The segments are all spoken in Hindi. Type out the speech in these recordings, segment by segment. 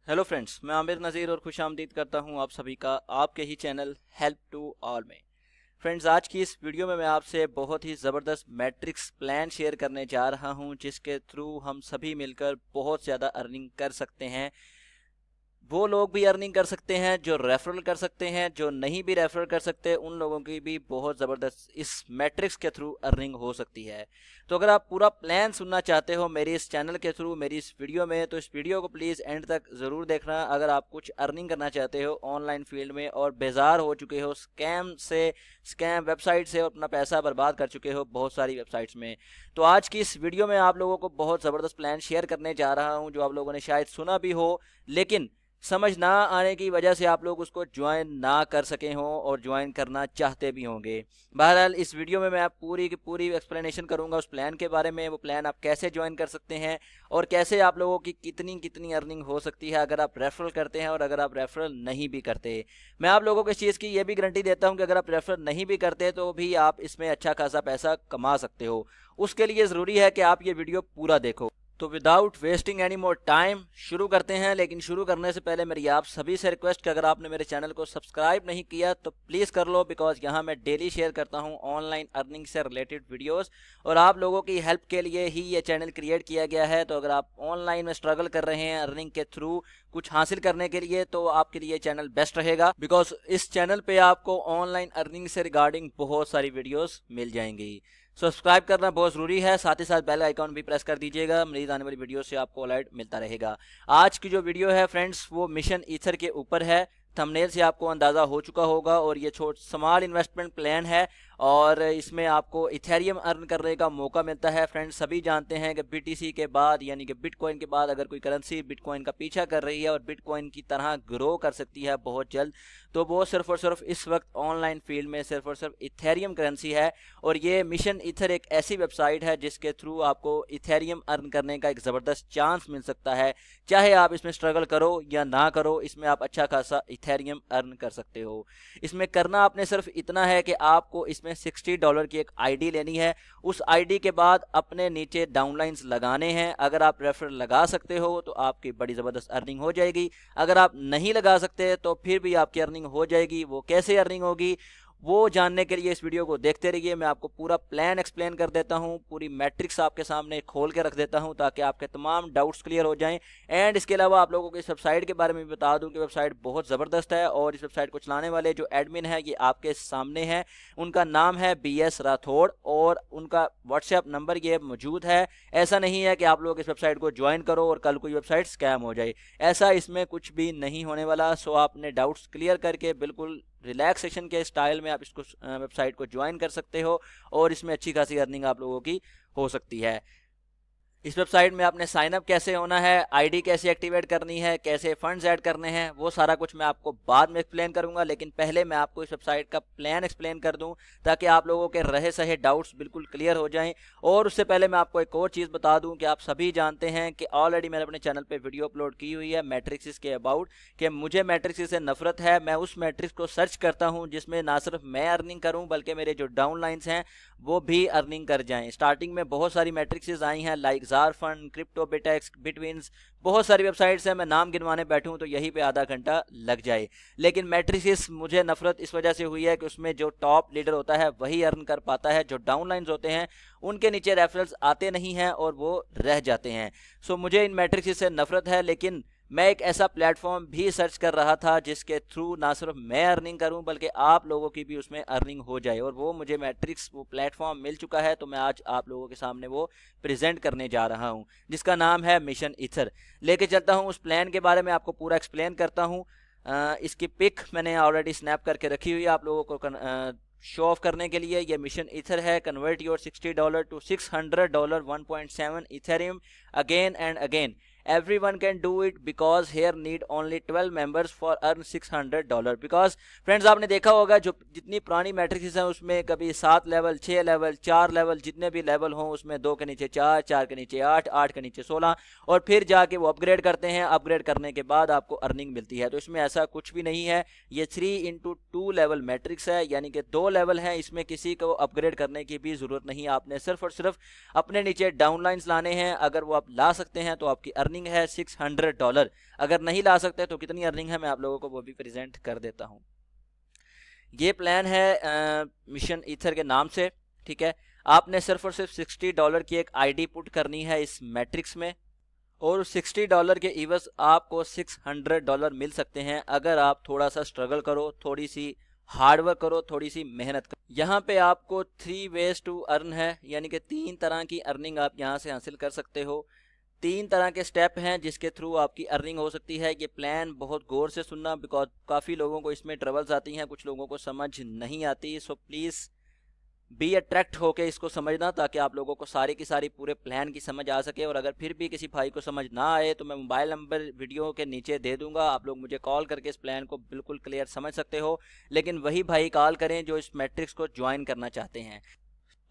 हेलो फ्रेंड्स, मैं आमिर नज़ीर और खुशामदीद करता हूं आप सभी का आपके ही चैनल हेल्प टू ऑल में। फ्रेंड्स, आज की इस वीडियो में मैं आपसे बहुत ही ज़बरदस्त मैट्रिक्स प्लान शेयर करने जा रहा हूं, जिसके थ्रू हम सभी मिलकर बहुत ज़्यादा अर्निंग कर सकते हैं। वो लोग भी अर्निंग कर सकते हैं जो रेफरल कर सकते हैं, जो नहीं भी रेफरल कर सकते उन लोगों की भी बहुत ज़बरदस्त इस मैट्रिक्स के थ्रू अर्निंग हो सकती है। तो अगर आप पूरा प्लान सुनना चाहते हो मेरे इस चैनल के थ्रू, मेरी इस वीडियो में, तो इस वीडियो को प्लीज़ एंड तक ज़रूर देखना। अगर आप कुछ अर्निंग करना चाहते हो ऑनलाइन फील्ड में और बेजार हो चुके हो स्कैम वेबसाइट से और अपना पैसा बर्बाद कर चुके हो बहुत सारी वेबसाइट्स में, तो आज की इस वीडियो में आप लोगों को बहुत ज़बरदस्त प्लान शेयर करने जा रहा हूँ जो आप लोगों ने शायद सुना भी हो, लेकिन समझ ना आने की वजह से आप लोग उसको ज्वाइन ना कर सके हों और ज्वाइन करना चाहते भी होंगे। बहरहाल इस वीडियो में मैं आप पूरी की पूरी एक्सप्लेनेशन करूंगा उस प्लान के बारे में, वो प्लान आप कैसे ज्वाइन कर सकते हैं और कैसे आप लोगों की कितनी कितनी अर्निंग हो सकती है अगर आप रेफरल करते हैं और अगर आप रेफरल नहीं भी करते। मैं आप लोगों को इस चीज़ की ये भी गारंटी देता हूँ कि अगर आप रेफरल नहीं भी करते तो भी आप इसमें अच्छा खासा पैसा कमा सकते हो। उसके लिए ज़रूरी है कि आप ये वीडियो पूरा देखो। तो without wasting any more time शुरू करते हैं। लेकिन शुरू करने से पहले मेरी आप सभी से रिक्वेस्ट कि अगर आपने मेरे चैनल को सब्सक्राइब नहीं किया तो प्लीज़ कर लो, बिकॉज यहाँ मैं डेली शेयर करता हूँ ऑनलाइन अर्निंग से रिलेटेड वीडियोस और आप लोगों की हेल्प के लिए ही ये चैनल क्रिएट किया गया है। तो अगर आप ऑनलाइन में स्ट्रगल कर रहे हैं अर्निंग के थ्रू कुछ हासिल करने के लिए, तो आपके लिए चैनल बेस्ट रहेगा, बिकॉज इस चैनल पे आपको ऑनलाइन अर्निंग से रिगार्डिंग बहुत सारी वीडियोस मिल जाएंगी। सब्सक्राइब करना बहुत ज़रूरी है, साथ ही साथ बेल आइकॉन भी प्रेस कर दीजिएगा। मेरी आने वाली वीडियो से आपको अलर्ट मिलता रहेगा। आज की जो वीडियो है फ्रेंड्स वो मिशन ईथर के ऊपर है। थंबनेल से आपको अंदाज़ा हो चुका होगा और ये स्मॉल इन्वेस्टमेंट प्लान है और इसमें आपको इथेरियम अर्न करने का मौका मिलता है। फ्रेंड्स, सभी जानते हैं कि बीटीसी के बाद यानी कि बिटकॉइन के बाद अगर कोई करेंसी बिटकॉइन का पीछा कर रही है और बिटकॉइन की तरह ग्रो कर सकती है बहुत जल्द, तो वो सिर्फ और सिर्फ इस वक्त ऑनलाइन फील्ड में सिर्फ और सिर्फ इथेरियम करेंसी है। और ये मिशन ईथर एक ऐसी वेबसाइट है जिसके थ्रू आपको इथेरियम अर्न करने का एक ज़बरदस्त चांस मिल सकता है। चाहे आप इसमें स्ट्रगल करो या ना करो, इसमें आप अच्छा खासा इथेरियम अर्न कर सकते हो। इसमें करना आपने सिर्फ इतना है कि आपको इसमें $60 की एक आईडी लेनी है। उस आईडी के बाद अपने नीचे डाउनलाइंस लगाने हैं। अगर आप रेफरल लगा सकते हो तो आपकी बड़ी ज़बरदस्त अर्निंग हो जाएगी। अगर आप नहीं लगा सकते तो फिर भी आपकी अर्निंग हो जाएगी। वो कैसे अर्निंग होगी वो जानने के लिए इस वीडियो को देखते रहिए। मैं आपको पूरा प्लान एक्सप्लेन कर देता हूं, पूरी मैट्रिक्स आपके सामने खोल के रख देता हूं ताकि आपके तमाम डाउट्स क्लियर हो जाएं। एंड इसके अलावा आप लोगों को इस वेबसाइट के बारे में भी बता दूं कि वेबसाइट बहुत ज़बरदस्त है और इस वेबसाइट को चलाने वाले जो एडमिन है ये आपके सामने है। उनका नाम है BS राठौड़ और उनका व्हाट्सएप नंबर ये मौजूद है। ऐसा नहीं है कि आप लोग इस वेबसाइट को ज्वाइन करो और कल कोई वेबसाइट स्कैम हो जाए, ऐसा इसमें कुछ भी नहीं होने वाला। सो आपने डाउट्स क्लियर करके बिल्कुल रिलैक्सेशन के स्टाइल में आप इसको वेबसाइट को ज्वाइन कर सकते हो और इसमें अच्छी खासी अर्निंग आप लोगों की हो सकती है। इस वेबसाइट में आपने साइन अप कैसे होना है, आईडी कैसे एक्टिवेट करनी है, कैसे फंड्स ऐड करने हैं, वो सारा कुछ मैं आपको बाद में एक्सप्लेन करूंगा। लेकिन पहले मैं आपको इस वेबसाइट का प्लान एक्सप्लेन कर दूं ताकि आप लोगों के रहे सहे डाउट्स बिल्कुल क्लियर हो जाएं। और उससे पहले मैं आपको एक और चीज़ बता दूं कि आप सभी जानते हैं कि ऑलरेडी मैंने अपने चैनल पर वीडियो अपलोड की हुई है मैट्रिक्स के अबाउट, कि मुझे मैट्रिक्स से नफरत है। मैं उस मैट्रिक्स को सर्च करता हूँ जिसमें ना सिर्फ मैं अर्निंग करूँ बल्कि मेरे जो डाउनलाइंस हैं वो भी अर्निंग कर जाएं। स्टार्टिंग में बहुत सारी मैट्रिक्स आई हैं लाइक जार फंड, क्रिप्टो, बिटेक्स, बिटविन्स, बहुत सारी वेबसाइट्स हैं। मैं नाम गिनवाने बैठूं तो यहीं पे आधा घंटा लग जाए। लेकिन मैट्रिक्स मुझे नफरत इस वजह से हुई है कि उसमें जो टॉप लीडर होता है वही अर्न कर पाता है, जो डाउनलाइंस होते हैं उनके नीचे रेफरल्स आते नहीं हैं और वो रह जाते हैं। सो मुझे इन मैट्रिक्स से नफरत है। लेकिन मैं एक ऐसा प्लेटफॉर्म भी सर्च कर रहा था जिसके थ्रू ना सिर्फ मैं अर्निंग करूं बल्कि आप लोगों की भी उसमें अर्निंग हो जाए, और वो मुझे मैट्रिक्स वो प्लेटफॉर्म मिल चुका है। तो मैं आज आप लोगों के सामने वो प्रेजेंट करने जा रहा हूं जिसका नाम है मिशन ईथर। लेके चलता हूं उस प्लान के बारे में, आपको पूरा एक्सप्लेन करता हूं। इसकी पिक मैंने ऑलरेडी स्नैप करके रखी हुई है आप लोगों को शो ऑफ करने के लिए। ये मिशन ईथर है। Convert your $60 to $600 1.7 ethereum again and again. Everyone can do it because here need only 12 members for earn $600। Because friends आपने देखा होगा जो जितनी पुरानी मैट्रिक्स हैं उसमें कभी 7 लेवल, 6 लेवल, 4 लेवल, जितने भी लेवल हों उसमें 2 के नीचे 4, 4 के नीचे 8, 8 के नीचे 16 और फिर जाके वो अपग्रेड करते हैं। अपग्रेड करने के बाद आपको अर्निंग मिलती है। तो इसमें ऐसा कुछ भी नहीं है। ये 3x2 लेवल मैट्रिक्स है, यानी कि 2 लेवल हैं। इसमें किसी को अपग्रेड करने की भी ज़रूरत नहीं। आपने सिर्फ और सिर्फ अपने नीचे डाउनलाइंस लाने हैं। अगर वो आप ला सकते हैं तो आपकी अर्निंग अर्निंग है $600। अगर नहीं ला सकते तो कितनी अर्निंग है मैं आप लोगों को वो भी प्रेजेंट कर देता हूँ। ये प्लान है मिशन ईथर के नाम से, ठीक है। आपने सिर्फ और सिर्फ $60 की एक आईडी पुट करनी है इस मैट्रिक्स में, और $60 के इवज आपको $600 मिल सकते हैं अगर आप थोड़ा सा स्ट्रगल करो, थोड़ी सी हार्डवर्क करो, थोड़ी सी मेहनत करो। यहाँ पे आपको 3 वेज टू अर्न है, यानी कि 3 तरह की अर्निंग आप यहाँ से हासिल कर सकते हो। 3 तरह के स्टेप हैं जिसके थ्रू आपकी अर्निंग हो सकती है। ये प्लान बहुत गौर से सुनना, बिकॉज काफ़ी लोगों को इसमें ट्रबल्स आती हैं, कुछ लोगों को समझ नहीं आती। सो प्लीज़ बी अट्रैक्ट होके इसको समझना, ताकि आप लोगों को सारी की सारी पूरे प्लान की समझ आ सके। और अगर फिर भी किसी भाई को समझ ना आए तो मैं मोबाइल नंबर वीडियो के नीचे दे दूंगा, आप लोग मुझे कॉल करके इस प्लान को बिल्कुल क्लियर समझ सकते हो। लेकिन वही भाई कॉल करें जो इस मैट्रिक्स को ज्वाइन करना चाहते हैं।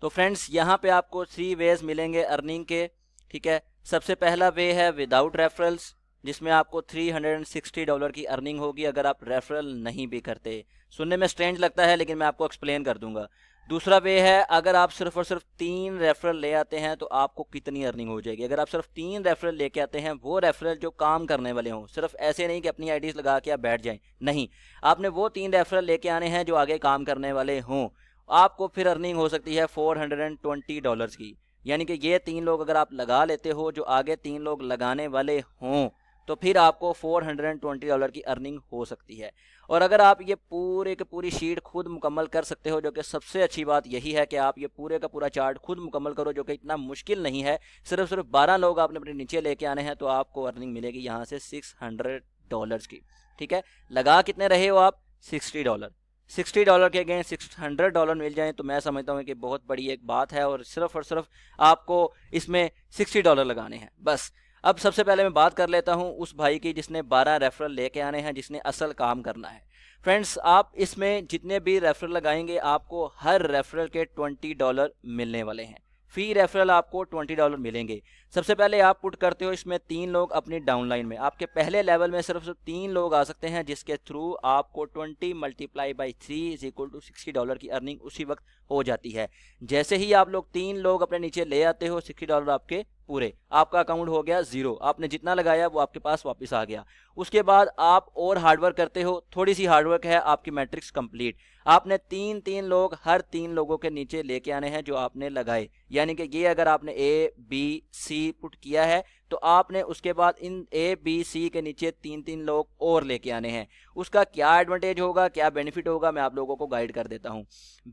तो फ्रेंड्स, यहाँ पे आपको 3 वेज मिलेंगे अर्निंग के, ठीक है। सबसे पहला वे है विदाउट रेफरल्स, जिसमें आपको $360 की अर्निंग होगी अगर आप रेफरल नहीं भी करते। सुनने में स्ट्रेंज लगता है लेकिन मैं आपको एक्सप्लेन कर दूंगा। दूसरा वे है अगर आप सिर्फ और सिर्फ 3 रेफरल ले आते हैं तो आपको कितनी अर्निंग हो जाएगी। अगर आप सिर्फ 3 रेफरल लेके आते हैं, वो रेफरल जो काम करने वाले हों, सिर्फ ऐसे नहीं कि अपनी आईडीज लगा के आप बैठ जाएं, नहीं, आपने वो 3 रेफरल लेके आने हैं जो आगे काम करने वाले हों। आपको फिर अर्निंग हो सकती है $420 की, यानी कि ये 3 लोग अगर आप लगा लेते हो जो आगे 3 लोग लगाने वाले हों, तो फिर आपको $420 की अर्निंग हो सकती है। और अगर आप ये पूरे की पूरी शीट खुद मुकम्मल कर सकते हो, जो कि सबसे अच्छी बात यही है कि आप ये पूरे का पूरा चार्ट खुद मुकम्मल करो, जो कि इतना मुश्किल नहीं है। सिर्फ 12 लोग आपने अपने नीचे लेके आने हैं तो आपको अर्निंग मिलेगी यहाँ से $600 की, ठीक है। लगा कितने रहे हो आप? $60। $60 के अगेंस्ट $600 मिल जाए तो मैं समझता हूँ कि बहुत बड़ी एक बात है। और सिर्फ आपको इसमें $60 लगाने हैं बस। अब सबसे पहले मैं बात कर लेता हूं उस भाई की जिसने 12 रेफरल लेके आने हैं, जिसने असल काम करना है। फ्रेंड्स, आप इसमें जितने भी रेफरल लगाएंगे आपको हर रेफरल के $20 मिलने वाले हैं। फी रेफरल आपको $20 मिलेंगे। सबसे पहले आप पुट करते हो इसमें 3 लोग अपनी डाउनलाइन में। आपके पहले लेवल में सिर्फ 3 लोग आ सकते हैं, जिसके थ्रू आपको 20 × 3 = $60 की अर्निंग उसी वक्त हो जाती है। जैसे ही आप लोग 3 लोग अपने नीचे ले आते हो, $60 आपके पूरे, आपका अकाउंट हो गया 0। आपने जितना लगाया वो आपके पास वापस आ गया। उसके बाद आप और हार्डवर्क करते हो, थोड़ी सी हार्डवर्क है, आपकी मैट्रिक्स कंप्लीट। आपने 3 लोग हर 3 लोगों के नीचे लेके आने हैं जो आपने लगाए, यानी कि ये अगर आपने A, B, C पुट किया है तो आपने उसके बाद इन A, B, C के नीचे 3 लोग और लेके आने हैं। उसका क्या एडवांटेज होगा, क्या बेनिफिट होगा, मैं आप लोगों को गाइड कर देता हूँ।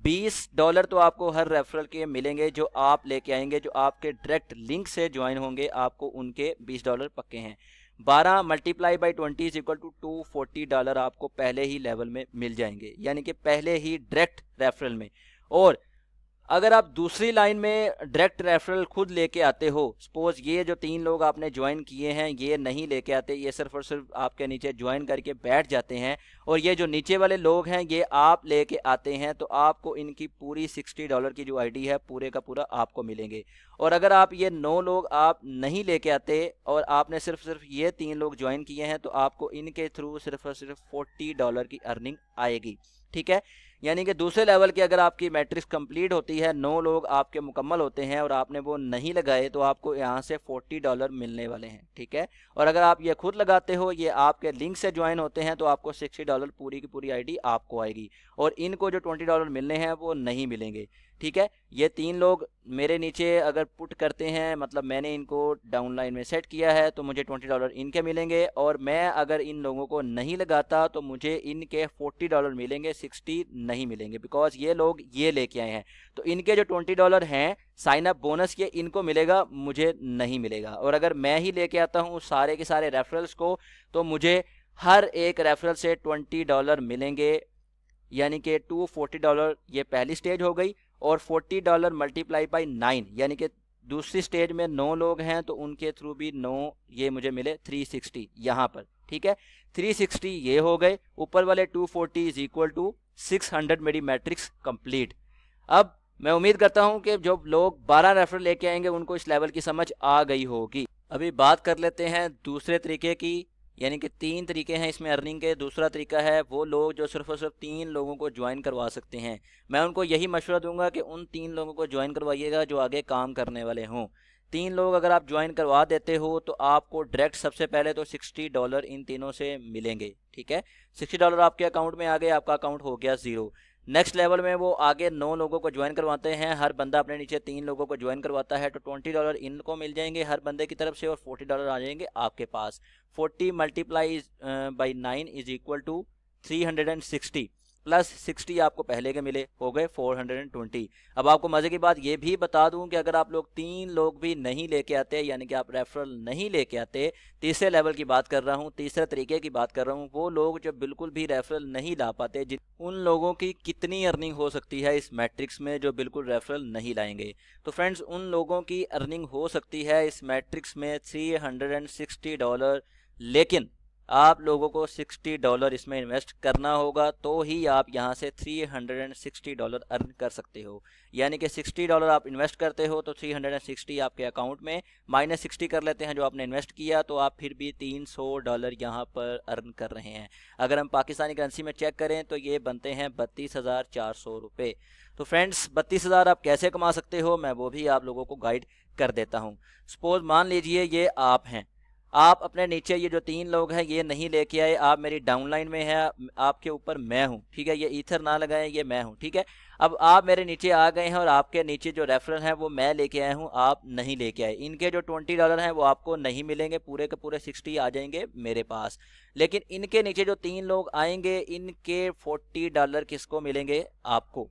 $20 तो आपको हर रेफरल के मिलेंगे जो आप लेके आएंगे, जो आपके डायरेक्ट लिंक से ज्वाइन होंगे, आपको उनके $20 पक्के हैं। 12 × 20 = $240 आपको पहले ही लेवल में मिल जाएंगे, यानी कि पहले ही डायरेक्ट रेफरल में। और अगर आप दूसरी लाइन में डायरेक्ट रेफरल खुद लेके आते हो, सपोज ये जो 3 लोग आपने ज्वाइन किए हैं ये नहीं लेके आते, ये सिर्फ और सिर्फ आपके नीचे ज्वाइन करके बैठ जाते हैं, और ये जो नीचे वाले लोग हैं ये आप लेके आते हैं, तो आपको इनकी पूरी $60 की जो आईडी है पूरे का पूरा आपको मिलेंगे। और अगर आप ये 9 लोग आप नहीं लेके आते और आपने सिर्फ ये 3 लोग ज्वाइन किए हैं, तो आपको इनके थ्रू सिर्फ और सिर्फ $40 की अर्निंग आएगी, ठीक है। यानी कि दूसरे लेवल की अगर आपकी मैट्रिक्स कंप्लीट होती है, 9 लोग आपके मुकम्मल होते हैं और आपने वो नहीं लगाए, तो आपको यहाँ से $40 मिलने वाले हैं, ठीक है। और अगर आप ये खुद लगाते हो, ये आपके लिंक से ज्वाइन होते हैं, तो आपको $60 पूरी की पूरी आईडी आपको आएगी, और इनको जो $20 मिलने हैं वो नहीं मिलेंगे, ठीक है। ये 3 लोग मेरे नीचे अगर पुट करते हैं, मतलब मैंने इनको डाउनलाइन में सेट किया है, तो मुझे $20 इनके मिलेंगे, और मैं अगर इन लोगों को नहीं लगाता तो मुझे इनके $40 मिलेंगे, 60 नहीं मिलेंगे, बिकॉज ये लोग ये लेके आए हैं। तो इनके जो $20 हैं साइन अप बोनस के, इनको मिलेगा, मुझे नहीं मिलेगा। और अगर मैं ही लेके आता हूँ सारे के सारे रेफरल्स को, तो मुझे हर एक रेफरल से $20 मिलेंगे, यानी कि $240 ये पहली स्टेज हो गई, और $40 × 9, यानी कि दूसरी स्टेज में 9 लोग हैं तो उनके थ्रू भी 9 ये मुझे मिले 360 यहाँ पर, ठीक है। 360 ये हो गए, ऊपर वाले 240 = 600 मेरी मैट्रिक्स कंप्लीट। अब मैं उम्मीद करता हूँ कि जो लोग 12 रेफरल लेके आएंगे उनको इस लेवल की समझ आ गई होगी। अभी बात कर लेते हैं दूसरे तरीके की, यानी कि 3 तरीके हैं इसमें अर्निंग के। दूसरा तरीका है वो लोग जो सिर्फ और सिर्फ 3 लोगों को ज्वाइन करवा सकते हैं। मैं उनको यही मशवरा दूंगा कि उन 3 लोगों को ज्वाइन करवाइएगा जो आगे काम करने वाले हों। 3 लोग अगर आप ज्वाइन करवा देते हो तो आपको डायरेक्ट सबसे पहले तो $60 इन तीनों से मिलेंगे, ठीक है। $60 आपके अकाउंट में आ गए, आपका अकाउंट हो गया ज़ीरो। नेक्स्ट लेवल में वो आगे 9 लोगों को ज्वाइन करवाते हैं, हर बंदा अपने नीचे 3 लोगों को ज्वाइन करवाता है, तो $20 इनको मिल जाएंगे हर बंदे की तरफ से और $40 आ जाएंगे आपके पास। 40 multiply by 9 is equal to 360 plus 60 आपको पहले के मिले, हो गए 420। अब आपको मज़े की बात ये भी बता दूं कि अगर आप लोग 3 लोग भी नहीं लेके आते, यानी कि आप रेफरल नहीं लेके आते, तीसरे लेवल की बात कर रहा हूं, तीसरे तरीके की बात कर रहा हूं, वो लोग जो बिल्कुल भी रेफरल नहीं ला पाते, उन लोगों की कितनी अर्निंग हो सकती है इस मैट्रिक्स में जो बिल्कुल रेफरल नहीं लाएंगे। तो फ्रेंड्स, उन लोगों की अर्निंग हो सकती है इस मैट्रिक्स में $360, लेकिन आप लोगों को $60 इसमें इन्वेस्ट करना होगा, तो ही आप यहां से $360 अर्न कर सकते हो। यानी कि $60 आप इन्वेस्ट करते हो तो 360 आपके अकाउंट में, माइनस 60 कर लेते हैं जो आपने इन्वेस्ट किया, तो आप फिर भी $300 यहां पर अर्न कर रहे हैं। अगर हम पाकिस्तानी करेंसी में चेक करें तो ये बनते हैं 32,400 रुपये। तो फ्रेंड्स, 32,000 आप कैसे कमा सकते हो, मैं वो भी आप लोगों को गाइड कर देता हूँ। सपोज मान लीजिए ये आप हैं, आप अपने नीचे ये जो 3 लोग हैं ये नहीं लेके आए, आप मेरी डाउनलाइन में है, आपके ऊपर मैं हूं, ठीक है, ये ईथर ना लगाएं, ये मैं हूं, ठीक है। अब आप मेरे नीचे आ गए हैं और आपके नीचे जो रेफरल है वो मैं लेके आया हूं, आप नहीं लेके आए। इनके जो $20 हैं वो आपको नहीं मिलेंगे, पूरे के पूरे 60 आ जाएंगे मेरे पास। लेकिन इनके नीचे जो 3 लोग आएंगे, इनके $40 किसको मिलेंगे, आपको।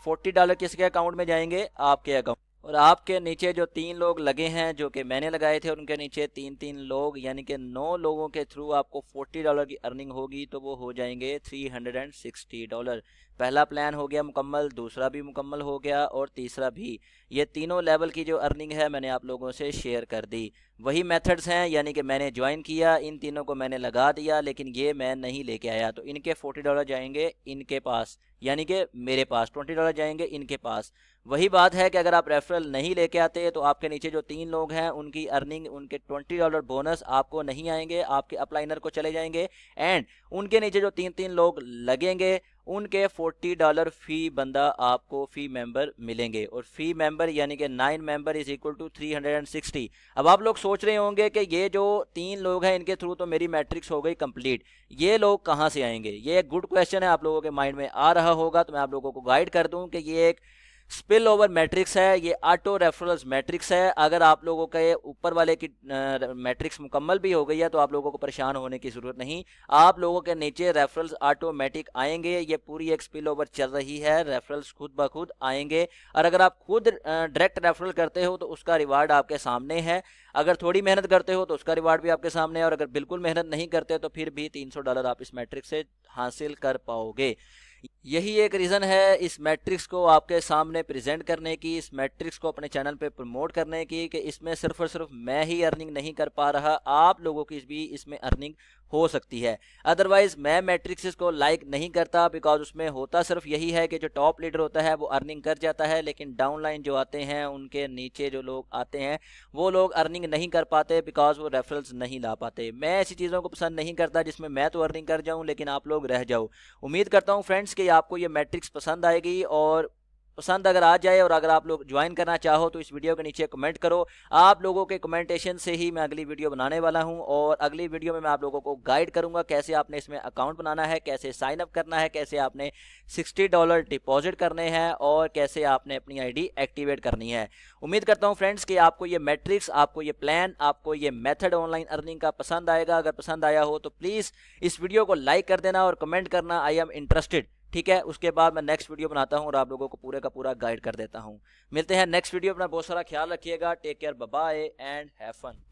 $40 किसके अकाउंट में जाएंगे, आपके अकाउंट। और आपके नीचे जो 3 लोग लगे हैं जो कि मैंने लगाए थे, उनके नीचे 3 लोग, यानी कि 9 लोगों के थ्रू आपको $40 की अर्निंग होगी, तो वो हो जाएंगे $360। पहला प्लान हो गया मुकम्मल, दूसरा भी मुकम्मल हो गया और तीसरा भी। ये तीनों लेवल की जो अर्निंग है मैंने आप लोगों से शेयर कर दी। वही मेथड्स हैं, यानी कि मैंने ज्वाइन किया, इन तीनों को मैंने लगा दिया, लेकिन ये मैं नहीं लेके आया, तो इनके $40 जाएंगे इनके पास, यानी कि मेरे पास $20 जाएंगे इनके पास। वही बात है कि अगर आप रेफरल नहीं लेके आते तो आपके नीचे जो 3 लोग हैं उनकी अर्निंग, उनके $20 बोनस आपको नहीं आएंगे, आपके अपलाइनर को चले जाएंगे। एंड उनके नीचे जो 3 लोग लगेंगे उनके $40 फी बंदा आपको फी मेंबर मिलेंगे, और फी मेंबर यानी कि 9 मेंबर इज इक्वल टू 360। अब आप लोग सोच रहे होंगे कि ये जो 3 लोग हैं इनके थ्रू तो मेरी मैट्रिक्स हो गई कंप्लीट, ये लोग कहाँ से आएंगे। ये एक गुड क्वेश्चन है, आप लोगों के माइंड में आ रहा होगा, तो मैं आप लोगों को गाइड कर दूं कि ये एक स्पिल ओवर मैट्रिक्स है, ये ऑटो रेफरल्स मैट्रिक्स है। अगर आप लोगों के ऊपर वाले की मैट्रिक्स मुकम्मल भी हो गई है तो आप लोगों को परेशान होने की ज़रूरत नहीं, आप लोगों के नीचे रेफरल्स ऑटोमेटिक आएंगे। ये पूरी एक स्पिल ओवर चल रही है, रेफरल्स खुद ब खुद आएंगे। और अगर आप खुद डायरेक्ट रेफरल करते हो तो उसका रिवार्ड आपके सामने है, अगर थोड़ी मेहनत करते हो तो उसका रिवार्ड भी आपके सामने है, और अगर बिल्कुल मेहनत नहीं करते तो फिर भी $300 आप इस मैट्रिक्स से हासिल कर पाओगे। यही एक रीज़न है इस मैट्रिक्स को आपके सामने प्रेजेंट करने की, इस मैट्रिक्स को अपने चैनल पे प्रमोट करने की, कि इसमें सिर्फ और सिर्फ मैं ही अर्निंग नहीं कर पा रहा, आप लोगों की भी इसमें अर्निंग हो सकती है। अदरवाइज मैं मैट्रिक्स को लाइक नहीं करता, बिकॉज उसमें होता सिर्फ यही है कि जो टॉप लीडर होता है वो अर्निंग कर जाता है, लेकिन डाउनलाइन जो आते हैं उनके नीचे जो लोग आते हैं वो लोग अर्निंग नहीं कर पाते, बिकॉज वो रेफरल्स नहीं ला पाते। मैं ऐसी चीज़ों को पसंद नहीं करता जिसमें मैं तो अर्निंग कर जाऊं लेकिन आप लोग रह जाओ। उम्मीद करता हूं फ्रेंड्स कि आपको ये मैट्रिक्स पसंद आएगी, और पसंद अगर आ जाए और अगर आप लोग ज्वाइन करना चाहो तो इस वीडियो के नीचे कमेंट करो। आप लोगों के कमेंटेशन से ही मैं अगली वीडियो बनाने वाला हूं, और अगली वीडियो में मैं आप लोगों को गाइड करूंगा कैसे आपने इसमें अकाउंट बनाना है, कैसे साइन अप करना है, कैसे आपने $60 डिपॉजिट करने हैं, और कैसे आपने अपनी आईडी एक्टिवेट करनी है। उम्मीद करता हूं फ्रेंड्स कि आपको ये मैट्रिक्स, आपको ये प्लान, आपको ये मेथड ऑनलाइन अर्निंग का पसंद आएगा। अगर पसंद आया हो तो प्लीज़ इस वीडियो को लाइक कर देना और कमेंट करना आई एम इंटरेस्टेड, ठीक है। उसके बाद मैं नेक्स्ट वीडियो बनाता हूं और आप लोगों को पूरे का पूरा गाइड कर देता हूं। मिलते हैं नेक्स्ट वीडियो, अपना बहुत सारा ख्याल रखिएगा। Take care, bye bye and have fun.